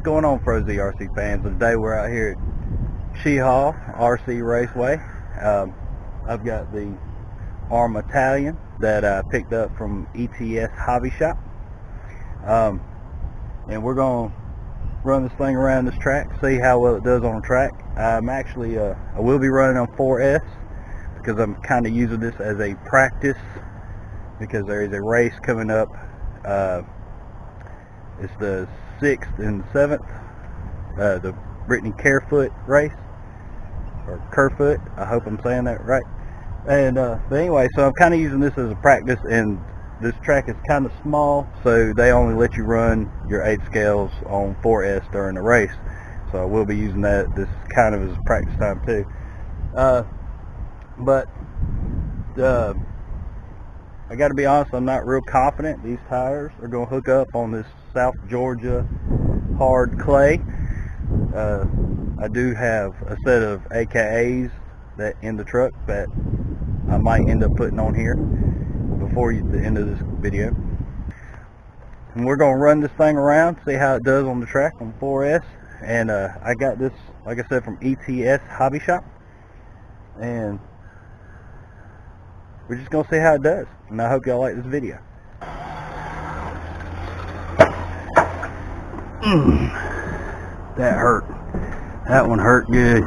going on, Frozen RC fans? Today we're out here at Chehaw RC Raceway. I've got the Arrma Talion that I picked up from ETS Hobby Shop, and we're going to run this thing around this track, see how well it does on the track. I will be running on 4S because I'm kind of using this as a practice because there is a race coming up. It's the 6th and 7th, the Brittany Carefoot race, or Kerfoot, I hope I'm saying that right. And but anyway, so I'm kind of using this as a practice, and this track is kind of small, so they only let you run your 8 scales on 4S during the race. So I will be using that. This kind of is practice time too. But I got to be honest, I'm not real confident these tires are going to hook up on this South Georgia hard clay. I do have a set of AKAs that in the truck that I might end up putting on here before the end of this video. And we're going to run this thing around, see how it does on the track on 4S. And I got this, like I said, from ETS Hobby Shop. And we're just going to see how it does. And I hope y'all like this video. That hurt. That one hurt good.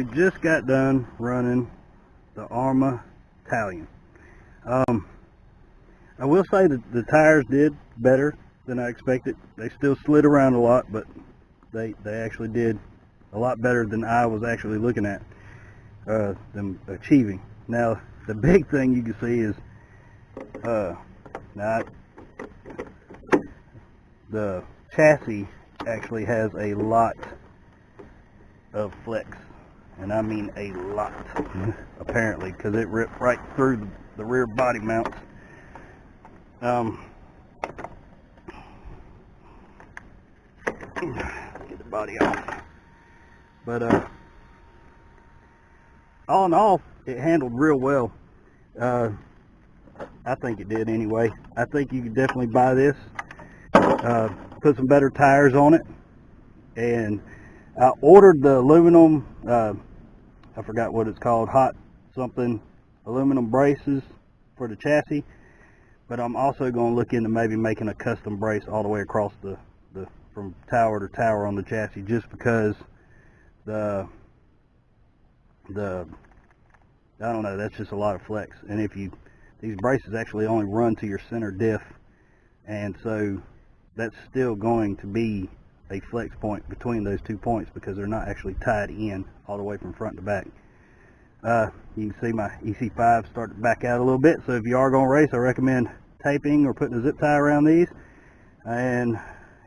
we just got done running the Arrma Talion. I will say that the tires did better than I expected. They still slid around a lot, but they actually did a lot better than I was actually looking at them achieving. Now, the big thing you can see is the chassis actually has a lot of flex, and I mean a lot, apparently, because it ripped right through the rear body mounts. Get the body off. But all in all, it handled real well. I think it did anyway. I think you could definitely buy this, put some better tires on it, and I ordered the aluminum, I forgot what it's called, hot something, aluminum braces for the chassis, but I'm also going to look into maybe making a custom brace all the way across the from tower to tower on the chassis, just because the I don't know, that's just a lot of flex. And if these braces actually only run to your center diff, and so that's still going to be a flex point between those 2 points, because they're not actually tied in all the way from front to back. You can see my EC5 started to back out a little bit, so if you are going to race, I recommend taping or putting a zip tie around these. And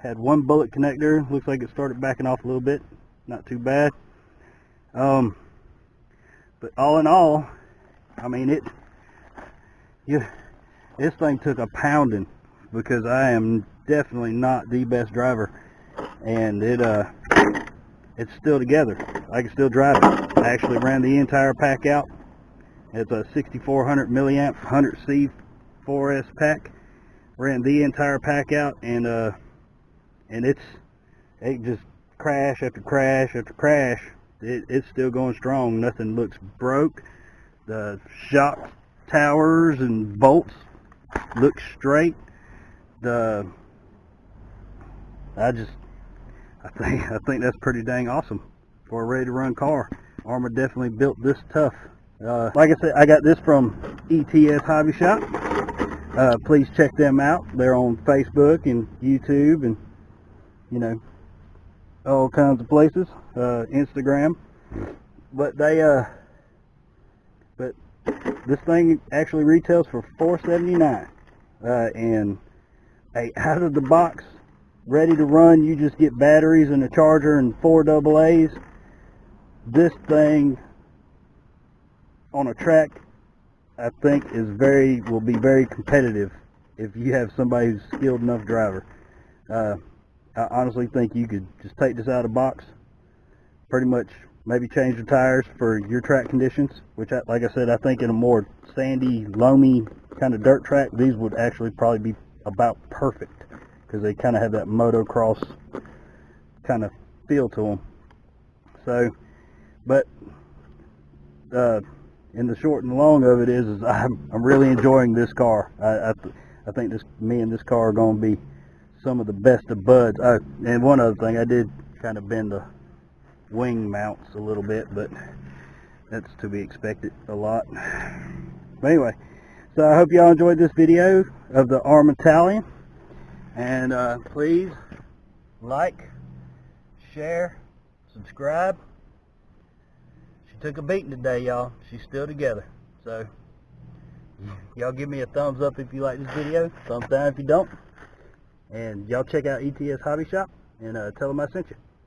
had one bullet connector, looks like it started backing off a little bit, not too bad. But all in all, I mean, this thing took a pounding, because I am definitely not the best driver, and it's still together. I can still drive it. I actually ran the entire pack out. It's a 6400 milliamp 100C 4S pack. Ran the entire pack out, and it just crash after crash after crash. It's still going strong. Nothing looks broke. The shock towers and bolts look straight. I think that's pretty dang awesome for a ready to run car. Arrma definitely built this tough. Like I said, I got this from ETS Hobby Shop. Please check them out. They're on Facebook and YouTube, and you know, all kinds of places, Instagram. But but this thing actually retails for $479, and out of the box, ready to run. You just get batteries and a charger and 4 AA's. This thing on a track, I think, will be very competitive if you have somebody who's a skilled enough driver. I honestly think you could just take this out of the box, pretty much maybe change the tires for your track conditions, which, like I said, I think in a more sandy, loamy kind of dirt track, these would actually probably be about perfect, because they kind of have that motocross kind of feel to them. So, but in the short and long of it is I'm really enjoying this car. I think me and this car are going to be some of the best of buds. And one other thing, I did kind of bend the wing mounts a little bit, but that's to be expected a lot. But anyway, so I hope y'all enjoyed this video of the Arrma Talion, and please like, share, subscribe. She took a beating today, y'all. She's still together. So y'all give me a thumbs up if you like this video, thumbs down if you don't, and y'all check out ETS Hobby Shop, and tell them I sent you.